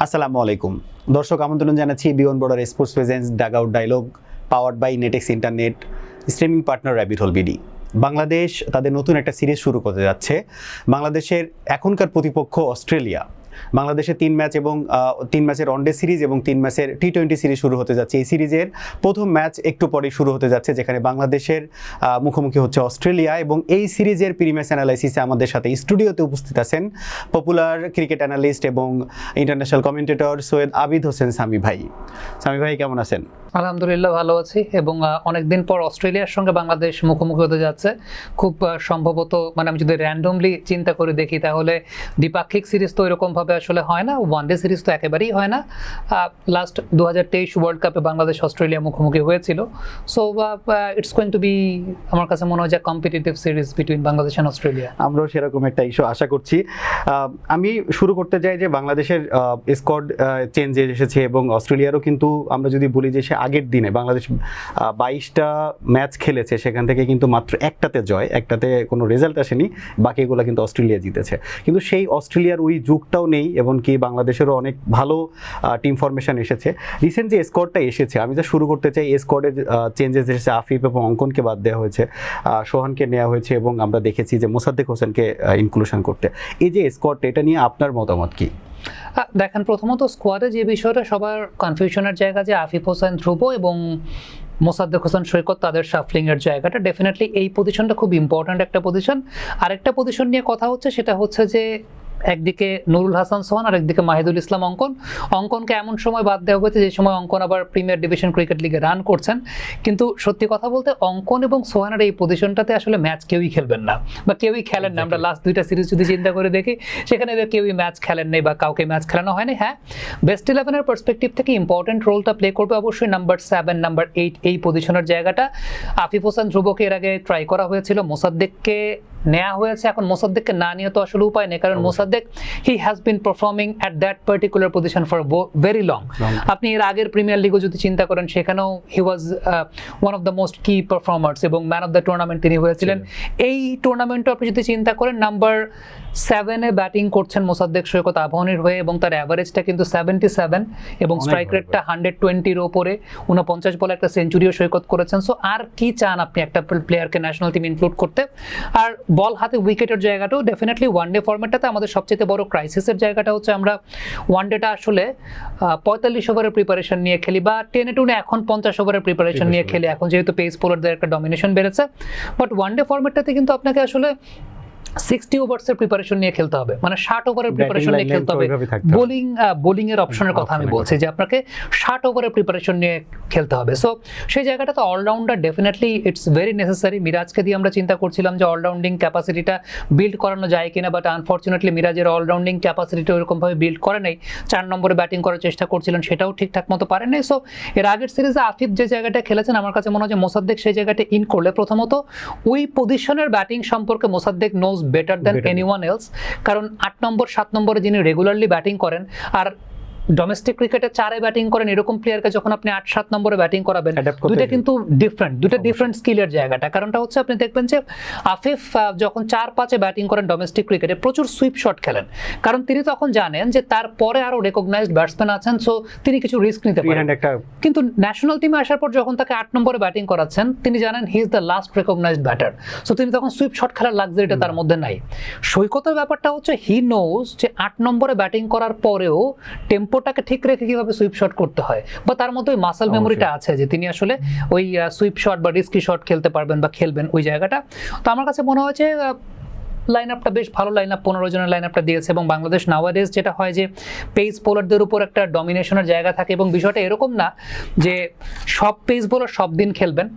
আসসালামু আলাইকুম দর্শক, আমন্ত্রণ জানাচ্ছি beyond border sports presents dug out dialogue powered by Netex internet streaming partner rabbit hole BD. Bangladesh তাদের নতুন একটা সিরিজ শুরু করতে যাচ্ছে। বাংলাদেশের এখনকার প্রতিপক্ষ অস্ট্রেলিয়া। বাংলাদেশে 3 ম্যাচ এবং 3 ম্যাচের ওয়ানডে সিরিজ এবং 3 ম্যাচের টি-20 সিরিজ শুরু হতে যাচ্ছে। এই সিরিজের প্রথম ম্যাচ একটু পরেই শুরু হতে যাচ্ছে, যেখানে বাংলাদেশের মুখোমুখি হচ্ছে অস্ট্রেলিয়া। এবং এই সিরিজের প্রিমিয়ার অ্যানালাইসিসে আমাদের সাথে স্টুডিওতে উপস্থিত আছেন পপুলার ক্রিকেট অ্যানালিস্ট এবং ইন্টারন্যাশনাল কমেন্টেটর সৈয়দ আবিদ হোসেন সামি ভাই। সামি ভাই কেমন আছেন? আলহামদুলিল্লাহ ভালো আছি, এবং অনেকদিন পর অস্ট্রেলিয়ার সঙ্গে বাংলাদেশ মুখোমুখি হতে যাচ্ছে। খুব সম্ভবত আমি যদি র্যান্ডমলি চিন্তা করে দেখি তাহলে দ্বিপাক্ষিক সিরিজ তো এরকমভাবে আসলে হয় না, ওয়ানডে সিরিজ তো একেবারেই হয় না। লাস্ট 2023 ওয়ার্ল্ড কাপে বাংলাদেশ অস্ট্রেলিয়া মুখোমুখি হয়েছিল। So it's going to be, আমার কাছে মনে হয় যে competitive series between Bangladesh and Australia. আমরাও সেরকম একটা ইস্যু আশা করছি। আমি শুরু করতে চাই যে বাংলাদেশের স্কোয়াড চেঞ্জ এসেছে এবং অস্ট্রেলিয়ারও কিন্তু আমরা যদি বলি যে আগের দিনে বাংলাদেশ 22টা ম্যাচ খেলেছে, সেখান থেকে কিন্তু মাত্র একটাতে জয়, একটাতে কোনো রেজাল্ট আসেনি, বাকিগুলো কিন্তু অস্ট্রেলিয়া জিতেছে। কিন্তু সেই অস্ট্রেলিয়ার ওই যুগটাও নেই, এমনকি বাংলাদেশেরও অনেক ভালো টিম ফরমেশন এসেছে। রিসেন্ট যে স্কোয়াডটা এসেছে, আমি যা শুরু করতে চাই, এই স্কোয়াডের চেঞ্জেস এসেছে। আফিফ এবং অঙ্কনকে বাদ দেওয়া হয়েছে, সোহানকে নেওয়া হয়েছে এবং আমরা দেখেছি যে মোসাদ্দেক হোসেনকে ইনক্লুশন করতে। এই যে স্কোয়াডটা, এটা নিয়ে আপনার মতামত কি? দেখেন, প্রথমত স্কোয়াডে যে বিষয়টা সবার কনফিউশনের জায়গা, যে আফিফ হোসেন ধ্রুব এবং মোসাদ্দেক হোসেন সৈকত তাদের শাফলিং এর জায়গাটা, ডেফিনেটলি এই পজিশনটা খুব ইম্পর্ট্যান্ট একটা পজিশন। আরেকটা পজিশন নিয়ে কথা হচ্ছে, সেটা হচ্ছে যে একদিকে নুরুল হাসান সোহান আর একদিকে মাহিদুল ইসলাম অঙ্কনকে এমন সময় বাদ দেওয়া হয়েছে যে সময় অঙ্কন আবার প্রিমিয়ার ডিভিশন ক্রিকেট লিগে রান করছেন। কিন্তু সত্যি কথা বলতে অঙ্কন এবং সোহানের এই পজিশনটাতে আসলে ম্যাচ কেউই খেলবেন না, বা কেউই খেলেন না। আমরা লাস্ট 2টা সিরিজ যদি চিন্তা করে দেখি, সেখানে কেউই ম্যাচ খেলেন নেই বা কাউকে ম্যাচ খেলানো হয়নি। হ্যাঁ, বেস্ট 11-এর পার্সপেক্টিভ থেকে ইম্পর্টেন্ট রোলটা প্লে করবে অবশ্যই নাম্বার 7, নাম্বার 8 এই পজিশনের জায়গাটা। আফিফ হোসেন ধ্রুবকে এর আগে ট্রাই করা হয়েছিল, মোসাদ্দেককে নেওয়া হয়েছে। এখন মোসাদ্দেককে না নিয়ে তো আসলে উপায় নেই, কারণ Mosaddek he has been performing at that particular position for very long. আপনি এর আগের প্রিমিয়ার লিগও যদি চিন্তা করেন, সেখানেও he was one of the most key performers এবং ম্যান অফ দ্য টুর্নামেন্ট তিনি হয়েছিলেন। এই টুর্নামেন্টও আপনি যদি চিন্তা করেন, নাম্বার 7-এ ব্যাটিং করছেন মোসাদ্দেক সৈকত আবাহনীর হয়ে, এবং তার অ্যাভারেজটা কিন্তু 77 এবং স্ট্রাইক রেটটা 120-র ওপরে। 49 বলে একটা সেঞ্চুরিও সৈকত করেছেন। সো আর কি চান আপনি একটা প্লেয়ারকে ন্যাশনাল টিম ইনক্লুড করতে? আর বল হাতে উইকেটের জায়গাটাও ডেফিনেটলি ওয়ানডে ফরম্যাটটাতে আমাদের সবচেয়ে বড় ক্রাইসিসের জায়গাটা হচ্ছে আমরা ওয়ানডেটা আসলে 45 ওভারের প্রিপারেশন নিয়ে খেলি, বা 10-2 এখন 50 ওভারের প্রিপারেশন নিয়ে খেলি, এখন যেহেতু পেস বোলারদের একটা ডমিনেশন বেড়েছে। বাট ওয়ানডে ফরম্যাটটাতে কিন্তু আপনাকে আসলে 60 ওভার্সের প্রিপারেশন নিয়ে খেলতে হবে, 60 ওভারের প্রিপারেশন নিয়ে খেলতে হবে। বোলিং এর অপশনের কথা আমি বলছি, যে আপনাকে 60 ওভারের প্রিপারেশন নিয়ে খেলতে হবে। সো সেই জায়গাটা তো allrounder definitely it's very necessary. মিরাজকে দিয়ে আমরা চিন্তা করছিলাম যে অলরাউন্ডিং ক্যাপাসিটিটা বিল্ড করানো যায় কিনা, বাট আনফর্চুনেটলি মিরাজের অলরাউন্ডিং ক্যাপাসিটিটা ওইরকমভাবে বিল্ড করে নাই। 4 নম্বরে ব্যাটিং করার চেষ্টা করছিলেন, সেটাও ঠিকঠাক মতো পারেন নাই। সো এর আগের সিরিজে আফিফ যে জায়গাটা খেলেছেন, আমার কাছে মনে হয় যে মোসাদ্দেক সেই জায়গাটা ইন করলে, প্রথমত ওই পজিশনের ব্যাটিং সম্পর্কে Mosaddek knows better than anyone else, কারণ 8 নম্বর 7 নম্বরে যিনি রেগুলারলি ব্যাটিং করেন আর ডোমেস্টিক ক্রিকেটে 4-এ ব্যাটিং করেন, এরকম প্লেয়ারকে যখন আপনি 8-7 নম্বরে ব্যাটিং করাবেন, দুইটা কিন্তু ডিফারেন্ট স্কিলের জায়গাটা। কারণটা হচ্ছে আপনি দেখবেন যে আফিফ যখন 4-5-এ ব্যাটিং করেন ডোমেস্টিক ক্রিকেটে, প্রচুর সুইপ শট খেলেন, কারণ তিনি তখন জানেন যে তারপরে আরো রেকগনাইজড ব্যাটসম্যান আছেন, সো তিনি কিছু রিস্ক নিতে পারেন। কিন্তু ন্যাশনাল টিমে আসার পর যখন তাকে 8 নম্বরে ব্যাটিং করাচ্ছেন, তিনি জানেন he is the last recognised batter, so তিনি তখন সুইপ শট খেলার লাক্সারিটা তার মধ্যে নাই। সৈকতের ব্যাপারটা হচ্ছে হি নোজ যে 8 নম্বরে ব্যাটিং করার পরেও টেম্পোটাকে ঠিক রেখে কিভাবে সুইপ শট করতে হয়, বা তার মধ্যে ওই মাসল মেমোরিটা আছে যে তিনি আসলে ওই সুইপ শট বা রিস্কি শট খেলতে পারবেন বা খেলবেন ওই জায়গাটা। তো আমার কাছে মনে হয়েছে লাইন আপটা বেশ ভালো লাইন আপ, 15 জনের লাইন আপটা দিয়েছে। এবং বাংলাদেশ নাওয়াডেজ যেটা হয় যে পেস বোলারদের উপর একটা ডমিনেশনের জায়গা থাকে, এবং বিষয়টা এরকম না যে সব পেস বোলার সব দিন খেলবেন।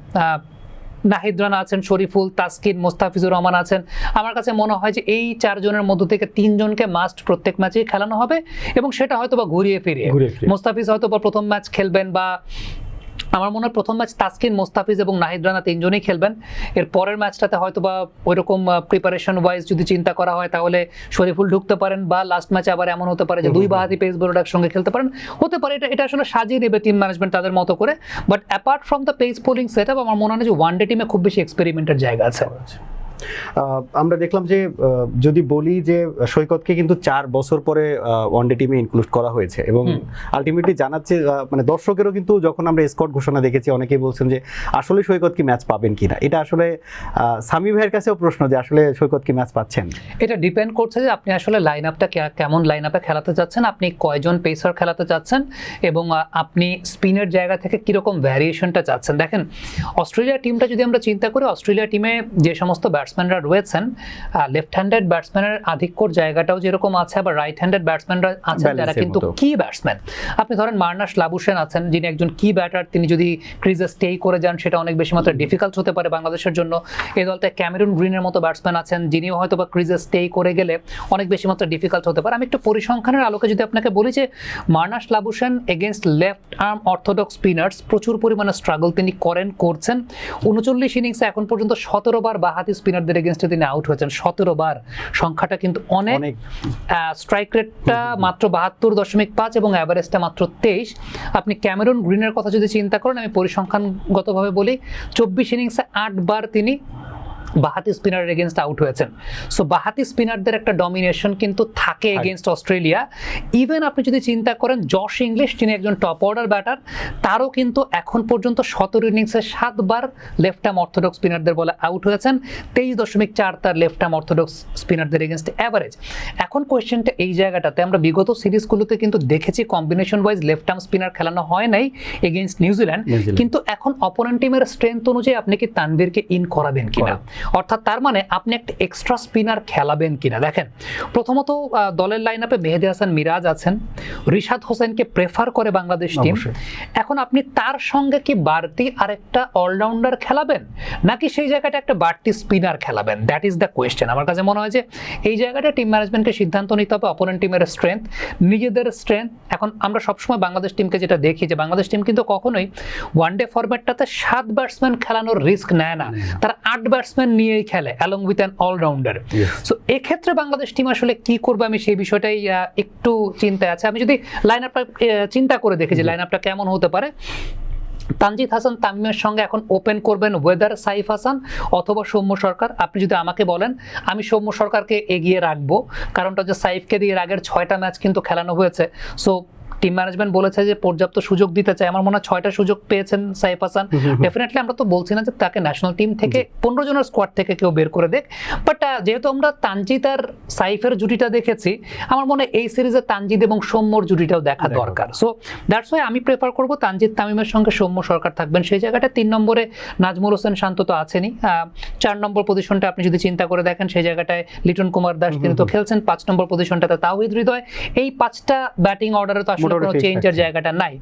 নাহিদ রানা আছেন, শরীফুল, তাসকিন, মোস্তাফিজুর রহমান আছেন। আমার কাছে মনে হয় যে এই 4 জনের মধ্য থেকে 3 জনকে মাস্ট প্রত্যেক ম্যাচেই খেলানো হবে, এবং সেটা হয়তো বা ঘুরিয়ে ফিরিয়ে মোস্তাফিজ হয়তো বা প্রথম ম্যাচ খেলবেন, বা আমার মনে হয় প্রথম ম্যাচ তাসকিন, মোস্তাফিজ এবং নাহিদ রানা 3 জনই খেলবেন। এর পরের ম্যাচটাতে হয়তো বা ওইরকম প্রিপারেশন ওয়াইজ যদি চিন্তা করা হয়, তাহলে শরীফুল ঢুকতে পারেন, বা লাস্ট ম্যাচে আবার এমন হতে পারে যে 2 বাহাতি পেস বোলার একসঙ্গে খেলতে পারেন, হতে পারে। এটা আসলে সাজিয়ে নেবে টিম ম্যানেজমেন্ট তাদের মতো করে। But apart from the pace bowling setup, আমার মনে হয় যে ওয়ানডে টিমে খুব বেশি এক্সপেরিমেন্টের জায়গা আছে। আমরা দেখলাম যে যদি বলি যে সৈকতকে কিন্তু 4 বছর পরে ওয়ানডে টিমে ইনক্লুড করা হয়েছে এবং আলটিমেটলি জানাচ্ছে মানে দর্শকেরও কিন্তু যখন আমরা স্কোয়াড ঘোষণা দেখেছি অনেকেই বলছেন যে আসলে সৈকত কি ম্যাচ পাবেন কিনা। এটা আসলে সামি ভাইয়ের কাছেও প্রশ্ন যে আসলে সৈকত কি ম্যাচ পাচ্ছেন। এটা ডিপেন্ড করছে যে আপনি আসলে লাইন আপটা কেমন লাইন আপে খেলাতে চাচ্ছেন, আপনি কয়জন পেসার খেলাতে চাচ্ছেন এবং আপনি স্পিনের জায়গা থেকে কিরকম ভ্যারিয়েশনটা চাচ্ছেন। দেখেন অস্ট্রেলিয়া টিমটা যদি আমরা চিন্তা করি, অস্ট্রেলিয়া টিমে যে সমস্ত ব্যাটসম্যানরা রয়েছেন লেফট হ্যান্ডেড ব্যাটসম্যানের আধিক্যর জায়গাটাও যেরকম আছে, আবার রাইট হ্যান্ডেড ব্যাটসম্যানরা আছেন যারা কিন্তু কি ব্যাটসম্যান। আপনি ধরেন মার্নাস লাবুশেন আছেন যিনি একজন কি ব্যাটার, তিনি যদি ক্রিজে স্টে করে যান সেটা অনেক বেশি মাত্রায় ডিফিকাল্ট হতে পারে বাংলাদেশের জন্য। এই দলতে ক্যামেরুন গ্রিনের মতো ব্যাটসম্যান আছেন যিনিও হয়তো বা ক্রিজে স্টে করে গেলে অনেক বেশি মাত্রায় ডিফিকাল্ট হতে পারে। আমি একটু পরিসংখ্যানের আলোকে যদি আপনাকে বলি যে Marnus Labuschagne against left arm orthodox spinners প্রচুর পরিমাণে স্ট্রাগল তিনি করছেন। 39 ইনিংসে এখন পর্যন্ত 17 বার বাহাতি স্পিনারদের এগেনস্টে তিনি আউট হয়েছেন। 17 বার, সংখ্যাটা কিন্তু অনেক। স্ট্রাইক রেটটা মাত্র 72.5 এবং অ্যাভারেজটা মাত্র 23। আপনি ক্যামেরুন গ্রিনের কথা যদি চিন্তা করেন, আমি পরিসংখ্যানগতভাবে বলি 24 ইনিংসে 8 বার তিনি বাহাতি স্পিনারের এগেনস্ট আউট হয়েছেন। সো বাহাতি স্পিনারদের একটা ডমিনেশন কিন্তু থাকে এগেনস্ট অস্ট্রেলিয়া। ইভেন আপনি যদি চিন্তা করেন জশ ইংলিশ যিনি একজন টপ অর্ডার ব্যাটার, তারও কিন্তু এখন পর্যন্ত 17 ইনিংসে 7 বার লেফট আর্ম অর্থোডক্স স্পিনারদের বলে আউট হয়েছেন। 23.4 তার লেফট আর্ম অর্থোডক্স স্পিনারদের এগেনস্ট অ্যাভারেজ। এখন কোয়েশ্চেনটা এই জায়গাটাতে, আমরা বিগত সিরিজগুলোতে কিন্তু দেখেছি combination wise left arm spinner খেলানো হয় নাই এগেনস্ট নিউজিল্যান্ড, কিন্তু এখন অপোনেন্ট টিমের স্ট্রেংথ অনুযায়ী আপনি কি তানভীরকে ইন করাবেন কিনা, অর্থাৎ তার মানে আপনি একটা এক্সট্রা স্পিনার খেলাবেন কিনা। দেখেন প্রথমত দলের লাইন আপে মেহেদী হাসান মিরাজ আছেন, রিশাদ হোসেনকে প্রেফার করে বাংলাদেশ টিম। এখন আপনি তার সঙ্গে কি বাড়তি আরেকটা অলরাউন্ডার খেলাবেন নাকি সেই জায়গাটা একটা বাড়তি স্পিনার খেলাবেন, দ্যাট ইজ দ্য কোয়েশ্চেন। আমার কাছে মনে হয় যে এই জায়গাটা টিম ম্যানেজমেন্টকে সিদ্ধান্ত নিতে হবে, অপোনেন্ট টিমের স্ট্রেংথ, নিজেদের স্ট্রেংথ। এখন আমরা সবসময় বাংলাদেশ টিমকে যেটা দেখি যে বাংলাদেশ টিম কিন্তু কখনোই ওয়ানডে ফরম্যাটটাতে 7 ব্যাটসম্যান খেলানোর রিস্ক নেয় না, তারা 8 ব্যাটসম্যান নিয়েই খেলে along with an allrounder. So এক্ষেত্রে বাংলাদেশ টিম আসলে কি করবে আমি সেই বিষয়টাই একটু চিন্তায় আছে। আমি যদি লাইন আপটা চিন্তা করে দেখি যে লাইন আপটা কেমন হতে পারে, তানজিদ হাসান তামিমের সঙ্গে এখন ওপেন করবেন ওয়েদার সাইফ হাসান অথবা সৌম্য সরকার। আপনি যদি আমাকে বলেন আমি সৌম্য সরকারকে এগিয়ে রাখবো, কারণটা হচ্ছে সাইফকে দিয়ে আগের 6টা ম্যাচ কিন্তু খেলানো হয়েছে। সো টিম ম্যানেজমেন্ট বলেছে যে পর্যাপ্ত সুযোগ দিতে চায়। আমার মনে হয় 6টা সুযোগ পেয়েছেন সাইফ হাসান। ডেফিনেটলি আমরা তো বলছি না যে তাকে ন্যাশনাল টিম থেকে 15 জনের স্কোয়াড থেকে কেউ বের করে দেখ, বাট যেহেতু আমরা তানজিদ আর সাইফের জুটিটা দেখেছি, আমার মনে হয় এই সিরিজে তানজিদ এবং সৌম্যর জুটিটাও দেখা দরকার। সো দ্যাটস ওয়াই আমি প্রেফার করব তানজিদ তামিমের সঙ্গে সৌম্য সরকার থাকবেন সেই জায়গাটা। 3 নম্বরে নাজমুল হোসেন শান্ত তো আছেনই। 4 নম্বর পজিশনটা আপনি যদি চিন্তা করে দেখেন সেই জায়গাটায় লিটন কুমার দাস তিনি তো খেলছেন। 5 নম্বর পজিশনটাতে তাওহিদ হৃদয়। এই 5টা ব্যাটিং অর্ডারে তো আসলে কোনো চেঞ্জের জায়গাটা নাই।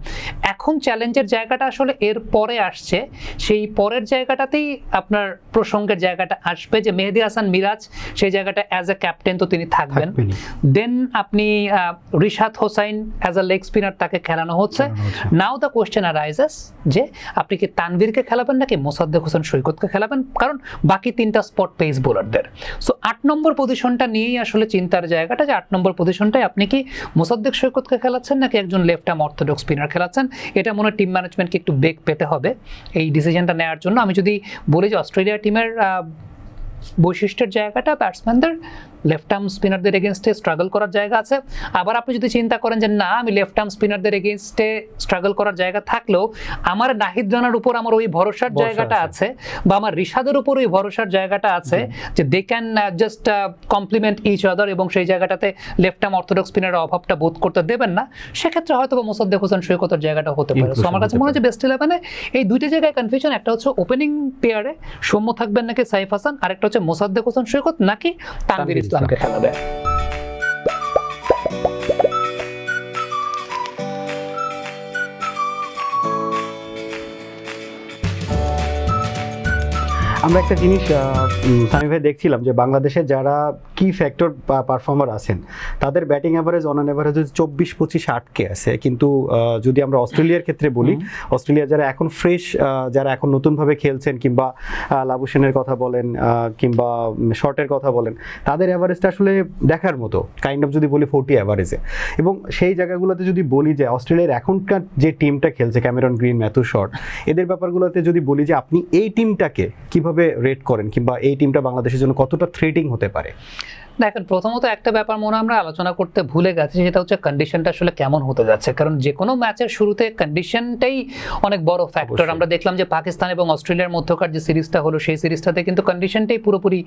এখন চ্যালেঞ্জের জায়গাটা আসলে এর পরে আসছে, সেই পরের জায়গাটাতেই আপনার প্রসঙ্গের জায়গাটা আসবে যে মেহেদী হাসান মিরাজ সেই জায়গাটা অ্যাজ এ ক্যাপ্টেন তো তিনি থাকবেন। দেন আপনি Rishad Hossain as a leg spinner তাকে খেলানো হচ্ছে। নাও দ্য কোয়েশ্চেন অ্যারাইজেস যে আপনি কি তানভীরকে খেলাবেন নাকি মোসাদ্দেক হোসেন সৈকতকে খেলাবেন, কারণ বাকি 3টা স্পট পেস বোলারদের। সো 8 নম্বর পজিশনটা নিয়েই আসলে চিন্তার জায়গাটা যে 8 নম্বর পজিশনটায় আপনি কি মোসাদ্দেক সৈকতকে খেলাচ্ছেন নাকি একজন লেফট আর্ম অর্থোডক্স স্পিনার খেলাচ্ছেন। এটা মনে হয় টিম ম্যানেজমেন্টকে একটু বেগ পেতে হবে এই ডিসিশনটা নেওয়ার জন্য। আমি যদি বলি যে অস্ট্রেলিয়া টিমের বৈশিষ্ট্যের জায়গাটা ব্যাটসম্যানদের লেফট আর্ম স্পিনারদের এগেনস্টে স্ট্রাগল করার জায়গা আছে। আবার আপনি যদি চিন্তা করেন যে না আমি লেফট আর্ম স্পিনারদের এগেনস্টে স্ট্রাগল করার জায়গা থাকলেও আমার নাহিদ রানার উপর আমার ওই ভরসার জায়গাটা আছে বা আমার রিশাদের উপর ওই ভরসার জায়গাটা আছে যে they can just complement each other, এবং সেই জায়গাটাতে লেফট আর্ম অর্থোডক্স স্পিনারের অভাবটা বোধ করতে দেবেন না। সেক্ষেত্রে হয়তো বা মোসাদ্দেক হোসেন সৈকতের জায়গাটা হতে পারে। সো আমার কাছে মনে হয় যে বেস্ট 11-এ এই দুইটা জায়গায় কনফিউশন। একটা হচ্ছে ওপেনিং পেয়ারে সৌম্য থাকবেন নাকি সাইফ হাসান, আরেকটা হচ্ছে মোসাদ্দেক হোসেন সৈকত নাকি তানভীর ইসলামকে খেলাবে। আমরা একটা জিনিস সামি ভাই দেখছিলাম যে বাংলাদেশের যারা কি ফ্যাক্টর পারফর্মার আছেন তাদের ব্যাটিং অ্যাভারেজ অন অ্যাভারেজ 24-25-8 আছে, কিন্তু যদি আমরা অস্ট্রেলিয়ার ক্ষেত্রে বলি, অস্ট্রেলিয়া যারা এখন ফ্রেশ, যারা এখন নতুনভাবে খেলছেন, কিংবা লাবুসেনের কথা বলেন কিংবা শর্টের কথা বলেন, তাদের অ্যাভারেজটা আসলে দেখার মতো কাইন্ড অফ যদি বলি 40 অ্যাভারেজে। এবং সেই জায়গাগুলোতে যদি বলি যে অস্ট্রেলিয়ার এখনকার যে টিমটা খেলছে ক্যামেরন গ্রিন, ম্যাথু শট, এদের ব্যাপারগুলোতে যদি বলি যে আপনি এই টিমটাকে কিভাবে কিভাবে রেট করেন, কিংবা এই টিমটা বাংলাদেশের জন্য কতটা থ্রেটিং হতে পারে? দেখেন, প্রথমত একটা ব্যাপার মনে হয় আমরা আলোচনা করতে ভুলে গেছি, সেটা হচ্ছে কন্ডিশনটা আসলে কেমন হতে যাচ্ছে। কারণ যে কোনো ম্যাচের শুরুতে কন্ডিশনটাই অনেক বড় ফ্যাক্টর। অবশ্যই। আমরা দেখলাম যে পাকিস্তান এবং অস্ট্রেলিয়ার মধ্যকার যে সিরিজটা হলো, সেই সিরিজটাতে কিন্তু কন্ডিশনটাই পুরোপুরি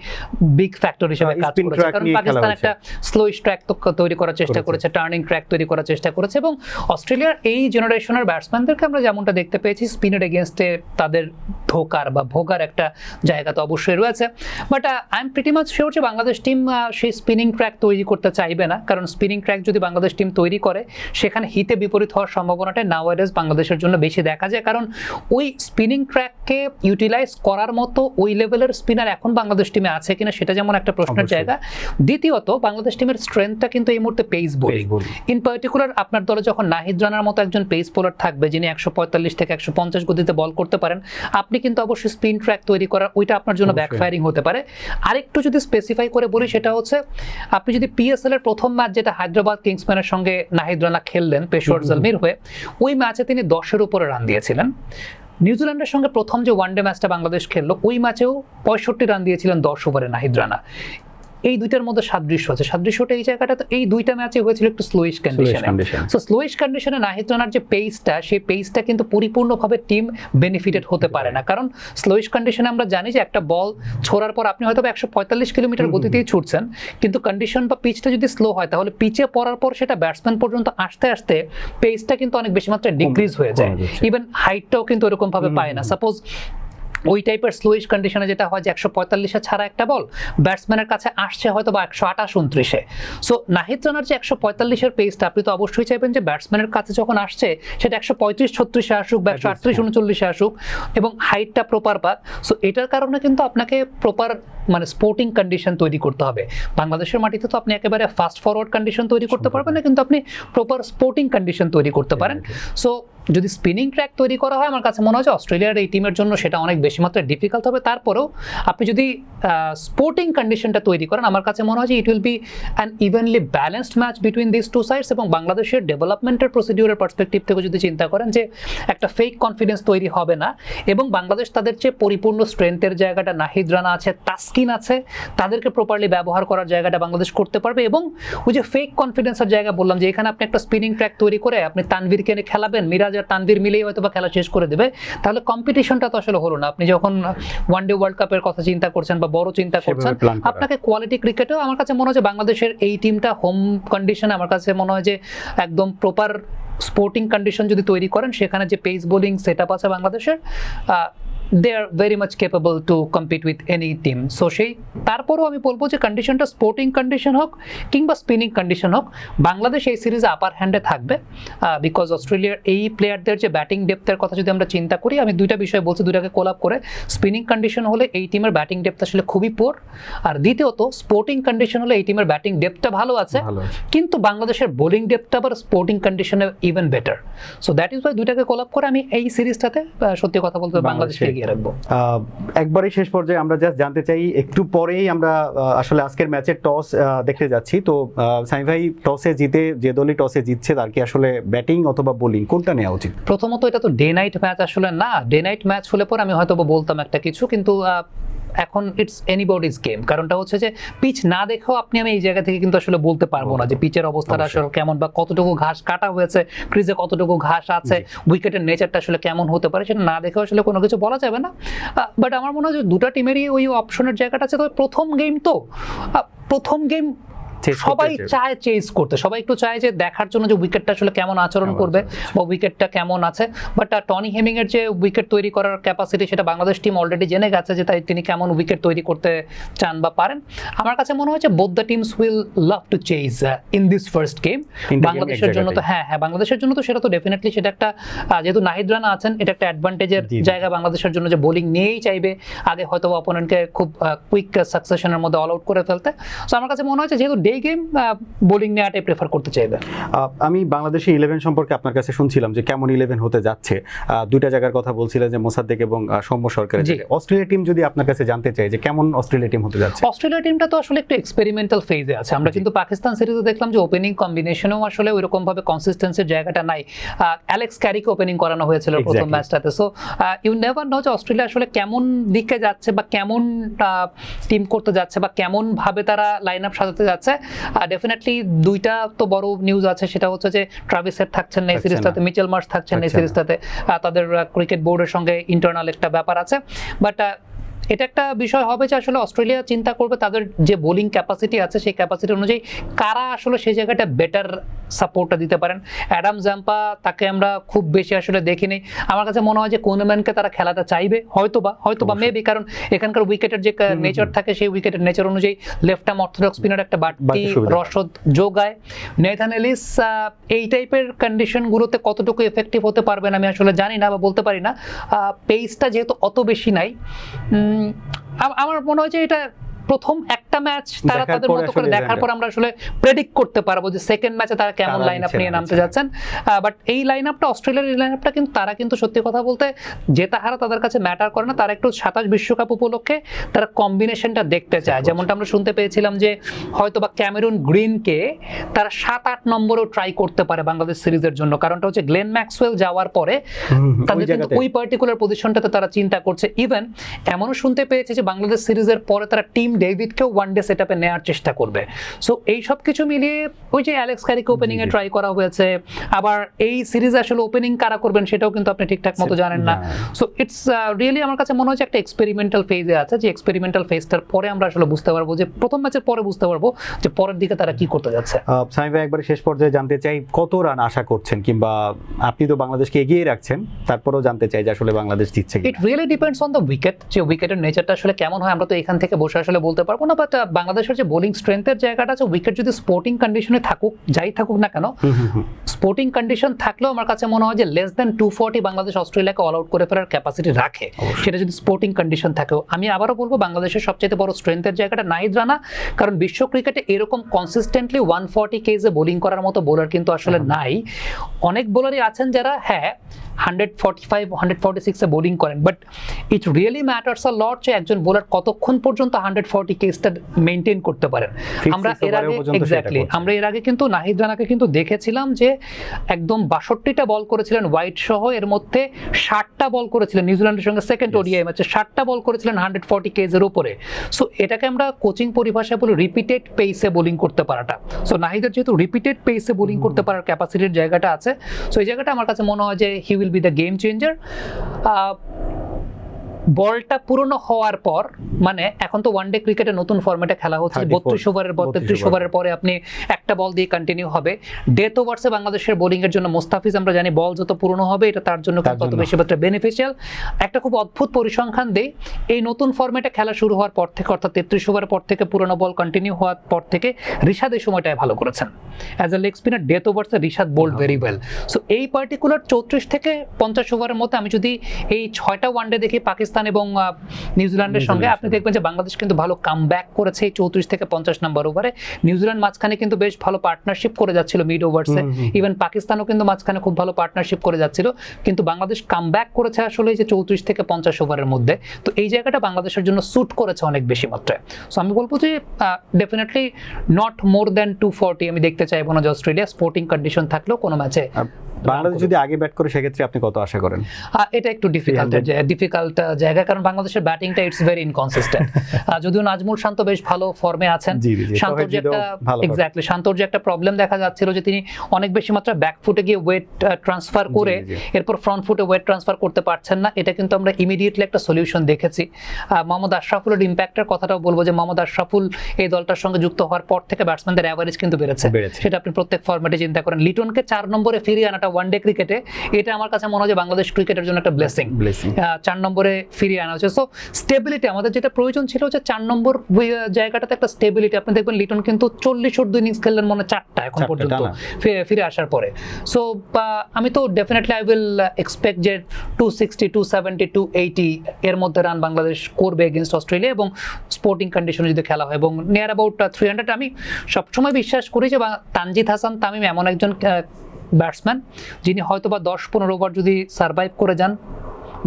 বিগ ফ্যাক্টর হিসেবে কাজ spin করেছে। track কারণ নিয়ে খেলা পাকিস্তান হয়েছে। একটা স্লোইশ ট্র্যাক তৈরি করার চেষ্টা করেছে। করেছে, টার্নিং ট্র্যাক তৈরি করার চেষ্টা করেছে, এবং অস্ট্রেলিয়ার এই জেনারেশনের ব্যাটসম্যানদেরকে আমরা যেমনটা দেখতে পেয়েছি, স্পিনের এগেনস্টে তাদের ধোকার বা ভোগার একটা জায়গা তো অবশ্যই রয়েছে। But I am pretty much sure যে বাংলাদেশ টিম সেই স্পিনিং ট্র্যাক তৈরি করতে চাইবে না। কারণ স্পিনিং ট্র্যাক যদি বাংলাদেশ টিম তৈরি করে, সেখানে হিতে বিপরীত হওয়ার সম্ভাবনাটা নাওয়াডেজ বাংলাদেশের জন্য বেশি দেখা যায়। কারণ ওই স্পিনিং ট্র্যাককে ইউটিলাইজ করার মতো ওই লেভেলের স্পিনার এখন বাংলাদেশ টিমে আছে কিনা, সেটা যেমন একটা প্রশ্নের অবশ্যই। জায়গা। দ্বিতীয়ত, বাংলাদেশ টিমের স্ট্রেংথটা কিন্তু এই মুহূর্তে পেস বোলিং। ইন পার্টিকুলার আপনার দলে যখন নাহিদ রানার মতো একজন পেস বোলার থাকবে, যিনি 145 থেকে 150 গতিতে বল করতে পারেন, আপনি কিন্তু অবশ্যই স্পিন ট্র্যাক তৈরি করার ওইটা আপনার জন্য অবশ্যই। ব্যাকফায়ারিং হতে পারে। আরেকটু যদি স্পেসিফাই করে বলি, সেটা হচ্ছে আপনি যদি পিএসএল এর প্রথম ম্যাচ, যেটা হায়দ্রাবাদ কিংসম্যানের সঙ্গে নাহিদ রানা খেললেন পেশোয়ার জলমির হয়ে, ওই ম্যাচে তিনি 10-এর উপরে রান দিয়েছিলেন। নিউজিল্যান্ডের সঙ্গে প্রথম যে ওয়ানডে ম্যাচটা বাংলাদেশ খেললো, ওই ম্যাচেও 65 রান দিয়েছিলেন 10 ওভারে নাহিদ রানা। এই দুইটার মধ্যে সাদৃশ্য আছে। সাদৃশ্যটা এই জায়গাটা, তো এই দুইটা ম্যাচে হয়েছিল একটু স্লোইশ কন্ডিশনে। সো স্লোইশ কন্ডিশনে নাহিদ রানার যে পেসটা, সেই পেসটা কিন্তু পরিপূর্ণভাবে টিম বেনিফিটেড হতে পারে না। কারণ স্লোইশ কন্ডিশনে আমরা জানি যে একটা বল ছোড়ার পর আপনি হয়তো 145 কিলোমিটার গতিতেই ছুটছেন, কিন্তু কন্ডিশন বা পিচটা যদি স্লো হয়, তাহলে পিচে পড়ার পর সেটা ব্যাটসম্যান পর্যন্ত আসতে আসতে পেসটা কিন্তু অনেক বেশি মাত্রায় ডিক্রিজ হয়ে যায়। ইভেন হাইটটাও কিন্তু এরকম ভাবে পায় না। সাপোজ ওই টাইপের স্লোইশ কন্ডিশনে যেটা হয় যে 145-এ ছাড়া একটা বল ব্যাটসম্যানের কাছে আসছে হয়তো বা 128-29-এ। সো নাহিদ রানার যে 145-এর পেসটা, আপনি তো অবশ্যই চাইবেন যে ব্যাটসম্যানের কাছে যখন আসছে সেটা 135-36-এ আসুক বা 138-39-এ আসুক, এবং হাইটটা প্রপার পাক। সো এটার কারণে কিন্তু আপনাকে প্রপার মানে স্পোর্টিং কন্ডিশন তৈরি করতে হবে। বাংলাদেশের মাটিতে তো আপনি একেবারে ফাস্ট ফরওয়ার্ড কন্ডিশন তৈরি করতে পারবেন না, কিন্তু আপনি প্রপার স্পোর্টিং কন্ডিশন তৈরি করতে পারেন। সো যদি স্পিনিং ট্র্যাক তৈরি করা হয়, আমার কাছে মনে হয় যে অস্ট্রেলিয়ার এই টিমের জন্য সেটা অনেক বেশি মাত্রায় ডিফিকাল্ট হবে। তারপরেও আপনি যদি স্পোর্টিং কন্ডিশনটা তৈরি করেন, আমার কাছে মনে হয় যে it will be an evenly balanced match between this two sides. এবং বাংলাদেশের ডেভেলপমেন্টের প্রসিডিউরের পার্সপেক্টিভ থেকে যদি চিন্তা করেন যে একটা ফেক কনফিডেন্স তৈরি হবে না, এবং বাংলাদেশ তাদের চেয়ে পরিপূর্ণ স্ট্রেংথের জায়গাটা নাহিদ রানা আছে, তাসকিন আছে, তাদেরকে প্রপারলি ব্যবহার করার জায়গাটা বাংলাদেশ করতে পারবে। এবং ওই যে ফেক কনফিডেন্সের জায়গা বললাম, যে এখানে আপনি একটা স্পিনিং ট্র্যাক তৈরি করে আপনি তানভীরকে এনে খেলাবেন, মিরাজ আর তানভীর মিলেই হয়তো বা খেলা শেষ করে দেবে, তাহলে কম্পিটিশনটা তো আসলে হলো না। আপনি যখন ওয়ানডে ওয়ার্ল্ড কাপের কথা চিন্তা করছেন বা বড় চিন্তা করছেন, আপনাকে কোয়ালিটি ক্রিকেটেও আমার কাছে মনে হয় যে বাংলাদেশের এই টিমটা হোম কন্ডিশনে আমার কাছে মনে হয় যে একদম প্রপার স্পোর্টিং কন্ডিশন যদি তৈরি করেন, সেখানে যে পেস বোলিং সেটআপ আছে বাংলাদেশের, they are very much capable to compete with any team. So সেই তারপরও আমি বলবো যে কন্ডিশনটা স্পোর্টিং কন্ডিশন হোক কিংবা স্পিনিং কন্ডিশন হোক, বাংলাদেশ এই সিরিজে আপার হ্যান্ডে থাকবে। বিকজ অস্ট্রেলিয়ার এই প্লেয়ারদের যে ব্যাটিং ডেপথের কথা যদি আমরা চিন্তা করি, আমি দুইটা বিষয় বলছি, দুইটাকে কোলাপ করে। স্পিনিং কন্ডিশন হলে এই টিমের ব্যাটিং ডেপথ আসলে খুবই পোর, আর দ্বিতীয়ত স্পোর্টিং কন্ডিশন হলে এই টিমের ব্যাটিং ডেপথটা ভালো আছে, কিন্তু বাংলাদেশের বোলিং ডেপথটা আবার স্পোর্টিং কন্ডিশনে even better. So that is Y দুইটাকে কোলাপ করে আমি এই সিরিজটাতে সত্যি কথা বলতে বাংলাদেশকে এগিয়ে রাখবো। একবারই শেষ পর্যায়ে আমরা জাস্ট জানতে চাই, একটু পরেই আমরা আসলে আজকের ম্যাচের টস দেখতে যাচ্ছি, তো সামি ভাই, টসে জিতে যে দলই টসে জিতছে তার কি আসলে ব্যাটিং অথবা বোলিং কোনটা নেওয়া উচিত? প্রথমত এটা তো ডে নাইট ম্যাচ আসলে না। ডে নাইট ম্যাচ হলে পরে আমি হয়তো বলতাম একটা কিছু, কিন্তু এখন ইটস এনিবডিজ গেম। কারণটা হচ্ছে যে পিচ না দেখেও আমি এই জায়গা থেকে কিন্তু আসলে বলতে পারবো না যে পিচের অবস্থাটা আসলে কেমন, বা কতটুকু ঘাস কাটা হয়েছে, ক্রিজে কতটুকু ঘাস আছে, উইকেটের নেচারটা আসলে কেমন হতে পারে, সেটা না দেখেও আসলে কোনো কিছু বলা যাবে না। বাট আমার মনে হয় যে দুটা টিমেরই ওই অপশনের জায়গাটা আছে। তবে প্রথম গেম সবাই চায় চেজ করতে, সবাই একটু চায় যে দেখার জন্য যে উইকেটটা আসলে কেমন আচরণ করবে বা উইকেটটা কেমন আছে। বাট টনি হেমিং এর যে উইকেট তৈরি করার ক্যাপাসিটি, সেটা বাংলাদেশ টিম অলরেডি জেনে গেছে যে তাই তিনি কেমন উইকেট তৈরি করতে চান বা পারেন। আমার কাছে মনে হয় যে both the teams will love to chase in this first game. বাংলাদেশের জন্য তো হ্যাঁ বাংলাদেশের জন্য তো সেটা তো ডেফিনেটলি, সেটা একটা যেহেতু নাহিদ রানা আছেন, এটা একটা অ্যাডভান্টেজের জায়গা বাংলাদেশের জন্য, যে বোলিং নিয়েই চাইবে আগে হয়তো অপোনেন্টকে খুব কুইক সাকসেশনের মধ্যে অল আউট করে ফেলতে। সো আমার কাছে মনে হয় যে যেহেতু ডে এই গেম বোলিং নেওয়াটাই প্রেফার করতে চাইবে। আমি বাংলাদেশি 11 সম্পর্কে আপনার কাছে শুনছিলাম যে কেমন 11 হতে যাচ্ছে, দুইটা জায়গার কথা বলছিলেন যে মোসাদ্দেক এবং সৌম্য সরকারের জি। জায়গায়। অস্ট্রেলিয়া টিম যদি আপনার কাছে জানতে চাই যে কেমন অস্ট্রেলিয়া টিম হতে যাচ্ছে? অস্ট্রেলিয়া টিমটা তো আসলে একটু এক্সপেরিমেন্টাল ফেজে আছে। আমরা কিন্তু পাকিস্তান সিরিজে দেখলাম যে ওপেনিং কম্বিনেশনেও আসলে ওইরকম ভাবে কনসিস্টেন্সির জায়গাটা নাই। অ্যালেক্স ক্যারিকে ওপেনিং করানো হয়েছিল প্রথম Exactly. ম্যাচটাতে। সো ইউ নেভার নো যে অস্ট্রেলিয়া আসলে কেমন দিকে যাচ্ছে বা কেমন টিম করতে যাচ্ছে বা কেমন ভাবে তারা লাইন আপ সাজাতে যাচ্ছে। ডেফিনেটলি দুইটা তো বড় নিউজ আছে, সেটা হচ্ছে যে ট্রাভিস হেড থাকছেন না এই সিরিজটাতে, মিচেল মার্শ থাকছেন এই সিরিজটাতে। তাদের ক্রিকেট বোর্ডের সঙ্গে ইন্টারনাল একটা ব্যাপার আছে। বাট এটা একটা বিষয় হবে যে আসলে অস্ট্রেলিয়া চিন্তা করবে তাদের যে বোলিং ক্যাপাসিটি আছে সেই ক্যাপাসিটি অনুযায়ী কারা আসলে সেই জায়গাটা বেটার সাপোর্টটা দিতে পারেন। অ্যাডাম জাম্পা, তাকে আমরা খুব বেশি আসলে দেখিনি। আমার কাছে মনে হয় যে কোনম্যানকে তারা খেলাতে চাইবে হয়তোবা মেবি, কারণ এখানকার উইকেটের যে নেচার থাকে সেই উইকেটের নেচার অনুযায়ী লেফট আর্ম অর্থোডক্স স্পিনার একটা বাড়তি রসদ যোগায়। নেথান এলিস এই টাইপের কন্ডিশনগুলোতে কতটুকু এফেক্টিভ হতে পারবেন আমি আসলে জানি না বা বলতে পারি না। পেসটা যেহেতু অত বেশি নাই, আমার মনে হয় যে এটা প্রথম একটা ম্যাচ তারা তাদের মতো করে দেখার পর আমরা আসলে প্রেডিক্ট করতে পারবো যে সেকেন্ড ম্যাচে তারা কেমন লাইন আপ নিয়ে নামতে যাচ্ছেন। বাট এই লাইন আপটা অস্ট্রেলিয়ার এই লাইন আপটা কিন্তু তারা কিন্তু সত্যি কথা বলতে জেতা হারা তাদের কাছে ম্যাটার করে না। তারা একটু 27 বিশ্বকাপ উপলক্ষে তারা কম্বিনেশনটা দেখতে চায়। যেমনটা আমরা শুনতে পেয়েছিলাম যে হয়তোবা ক্যামেরুন গ্রিনকে তারা 7-8 নম্বরেও ট্রাই করতে পারে বাংলাদেশ সিরিজের জন্য। কারণটা হচ্ছে গ্লেন ম্যাক্সওয়েল যাওয়ার পরে তাদের কিন্তু ওই পার্টিকুলার পজিশনটাতে তারা চিন্তা করছে। ইভেন এমনও শুনতে পেয়েছে যে বাংলাদেশ সিরিজের পরে তারা টিম ডেভিডকেও ওয়ানডে সেটআপে নেওয়ার চেষ্টা করবে। সো এই সব কিছু মিলিয়ে ওই যে অ্যালেক্স ক্যারিকে ওপেনিং এ ট্রাই করা হয়েছে, আবার এই সিরিজে আসলে ওপেনিং কারা করবেন সেটাও কিন্তু আপনি ঠিকঠাক মতো জানেন না। সো ইটস রিয়েলি আমার কাছে মনে হয় যে একটা এক্সপেরিমেন্টাল ফেজে আছে, যে এক্সপেরিমেন্টাল ফেজটার পরে আমরা আসলে বুঝতে পারবো যে প্রথম ম্যাচের পরে বুঝতে পারবো যে পরের দিকে তারা কি করতে যাচ্ছে। সামি ভাই, একবার শেষ পর্যায়ে জানতে চাই কত রান আশা করছেন, কিংবা আপনি তো বাংলাদেশকে এগিয়ে রাখছেন, তারপরেও জানতে চাই যে আসলে বাংলাদেশ জিতছে কি। It really depends on the wicket, যে উইকেটের নেচারটা আসলে কেমন হয় আমরা তো এখান থেকে বসে আসলে বলতে পারবো না। বাট বাংলাদেশের যে বোলিং স্ট্রেংথের জায়গাটা আছে, উইকেট যদি স্পোর্টিং কন্ডিশনে থাকুক, যাই থাকুক না কেন, স্পোর্টিং কন্ডিশন থাকলেও আমার কাছে মনে হয় যে লেস দ্যান 240 বাংলাদেশ অস্ট্রেলিয়াকে অল আউট করে ফেলার ক্যাপাসিটি রাখে, সেটা যদি স্পোর্টিং কন্ডিশন থাকেও। আমি আবারও বলবো বাংলাদেশের সবচেয়ে বড় স্ট্রেংথের জায়গাটা নাহিদ রানা, কারণ বিশ্ব ক্রিকেটে এরকম কনসিস্টেন্টলি 140 কেজে বোলিং করার মতো বোলার কিন্তু আসলে নাই। অনেক বোলারই আছেন যারা 145 146 এ বোলিং করেন, বাট ইট রিয়েলি ম্যাটার্স আ লট যে একজন বোলার কতক্ষণ পর্যন্ত 140 কেজটা মেইনটেইন করতে পারেন। আমরা এর আগে কিন্তু নাহিদ রানাকে কিন্তু দেখেছিলাম যে একদম 62টা বল করেছিলেন হোয়াইট সহ, এর মধ্যে 60টা বল করেছিলেন নিউজিল্যান্ডের সঙ্গে সেকেন্ড ওডিআই ম্যাচে, 60টা বল করেছিলেন 140 কেজের উপরে। সো এটাকে আমরা কোচিং পরিভাষায় বলি রিপিটেড পেসে বোলিং করতে পারাটা। সো নাহিদের যেহেতু রিপিটেড পেসে বোলিং করতে পারার ক্যাপাসিটির জায়গাটা আছে, সো এই জায়গাটা আমার কাছে মনে হয় যে he will be the game changer. বলটা পুরনো হওয়ার পর, মানে এখন তো ওয়ানডে ক্রিকেটে নতুন ফরম্যাটে খেলা হচ্ছে, 32 ওভারের পর 33 ওভারের পরে আপনি একটা বল দিয়ে কন্টিনিউ হবে। ডেথ ওভারসে বাংলাদেশের বোলিং এর জন্য মোস্তাফিজ আমরা জানি বল যত পুরনো হবে এটা তার জন্য তত বেশি ক্ষেত্রে বেনিফিশিয়াল। একটা খুব অদ্ভুত পরিসংখ্যান দেই, এই নতুন ফরম্যাটে খেলা শুরু হওয়ার পর থেকে, অর্থাৎ 33 ওভারের পর থেকে পুরনো বল কন্টিনিউ হওয়ার পর থেকে রিশাদ এই সময়টায় ভালো করেছেন as a leg spinner. Death ওভারসে Rishad bowled very well. So এই পার্টিকুলার 34 থেকে 50 ওভারের মধ্যে আমি যদি এই 6টা ওয়ানডে দেখি পাকিস্তান এবং নিউজিল্যান্ডের সঙ্গে, আপনি দেখবেন যে বাংলাদেশ কিন্তু ভালো কামব্যাক করেছে এই 34 থেকে 50 নম্বর ওভারে। নিউজিল্যান্ড মাঝখানে কিন্তু বেশ ভালো পার্টনারশিপ করে যাচ্ছিল মিড ওভারসে, ইভেন পাকিস্তানও কিন্তু মাঝখানে খুব ভালো পার্টনারশিপ করে যাচ্ছিল, কিন্তু বাংলাদেশ কামব্যাক করেছে আসলে যে 34 থেকে 50 ওভারের মধ্যে। তো এই জায়গাটা বাংলাদেশের জন্য স্যুট করেছে অনেক বেশি মাত্রায়। সো আমি বলবো যে ডেফিনেটলি নট মোর দ্যান 240 আমি দেখতে চাইবো না যে অস্ট্রেলিয়া স্পোর্টিং কন্ডিশন থাকলেও কোনো ম্যাচে। বাংলাদেশ যদি আগে ব্যাট করে সেক্ষেত্রে আপনি কত আশা করেন? এটা একটু ডিফিকাল্ট জায়গা, কারণ বাংলাদেশের ব্যাটিংটা ইটস ভেরি ইনকনসিস্টেন্ট। যদিও নাজমুল শান্ত বেশ ভালো ফর্মে আছেন, শান্তর যে একটা প্রবলেম দেখা যাচ্ছিল যে তিনি অনেক বেশি মাত্রা ব্যাক ফুটে গিয়ে ওয়েট ট্রান্সফার করে এরপর ফ্রন্ট ফুটে ওয়েট ট্রান্সফার করতে পারছেন না, এটা কিন্তু আমরা ইমিডিয়েটলি একটা সলিউশন দেখেছি। মোহাম্মদ আশরাফুলের ইম্প্যাক্টের কথাটাও বলবো যে মোহাম্মদ আশরাফুল এই দলটার সঙ্গে যুক্ত হওয়ার পর থেকে ব্যাটসম্যানদের অ্যাভারেজ কিন্তু বেড়েছে, সেটা আপনি প্রত্যেক ফরম্যাটে চিন্তা করেন। লিটনকে 4 নম্বরে ফিরিয়ে আনাটা ওয়ানডে ক্রিকেটে, এটা আমার কাছে মনে হয় যে বাংলাদেশ ক্রিকেটের জন্য একটা ব্লেসিং। 4 নম্বরে ফিরিয়ে আনা হচ্ছে। সো স্টেবিলিটি আমাদের যেটা প্রয়োজন ছিল, যে 4 নম্বর জায়গাটাতে একটা স্টেবিলিটি। আপনি দেখবেন লিটন কিন্তু 40 ওর 2 ইনিংস খেললেন মনে 4টা এখন পর্যন্ত ফিরে আসার পরে। সো আমি তো ডেফিনেটলি আই উইল এক্সপেক্ট যে 260, 270, 280 এর মধ্যে রান বাংলাদেশ করবে এগেইনস্ট অস্ট্রেলিয়া, এবং স্পোর্টিং কন্ডিশনে যদি খেলা হয়, এবং নিয়ার অ্যাবাউট 300। আমি সবসময় বিশ্বাস করি যে তানজিদ হাসান তামিম এমন একজন ব্যাটসম্যান যিনি হয়তো বা 10-15 ওভার যদি সার্ভাইভ করে যান,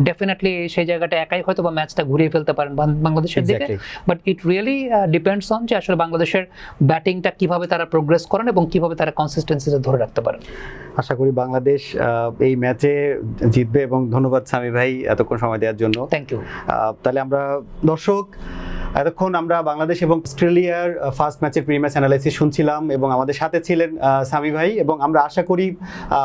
ডেফিনেটলি সেই জায়গাটা একাই হয়তো বা ম্যাচটা ঘুরিয়ে ফেলতে পারেন বাংলাদেশের দিকে। But it really depends on যে আসলে বাংলাদেশের ব্যাটিংটা কিভাবে তারা প্রোগ্রেস করেন এবং কিভাবে তারা কনসিস্টেন্সিতে ধরে রাখতে পারেন। আশা করি বাংলাদেশ এই ম্যাচে জিতবে, এবং ধন্যবাদ সামি ভাই এতক্ষণ সময় দেওয়ার জন্য। Thank you. তাহলে আমরা দর্শক এতক্ষণ আমরা বাংলাদেশ এবং অস্ট্রেলিয়ার ফার্স্ট ম্যাচের প্রি ম্যাচ অ্যানালাইসিস শুনছিলাম, এবং আমাদের সাথে ছিলেন সামি ভাই, এবং আমরা আশা করি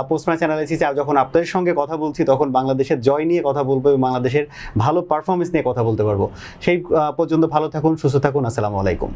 পোস্ট ম্যাচ অ্যানালাইসিসে যখন আপনাদের সঙ্গে কথা বলছি তখন বাংলাদেশের জয় নিয়ে কথা বলবো এবং বাংলাদেশের ভালো পারফরমেন্স নিয়ে কথা বলতে পারবো। সেই পর্যন্ত ভালো থাকুন, সুস্থ থাকুন, আসসালামু আলাইকুম।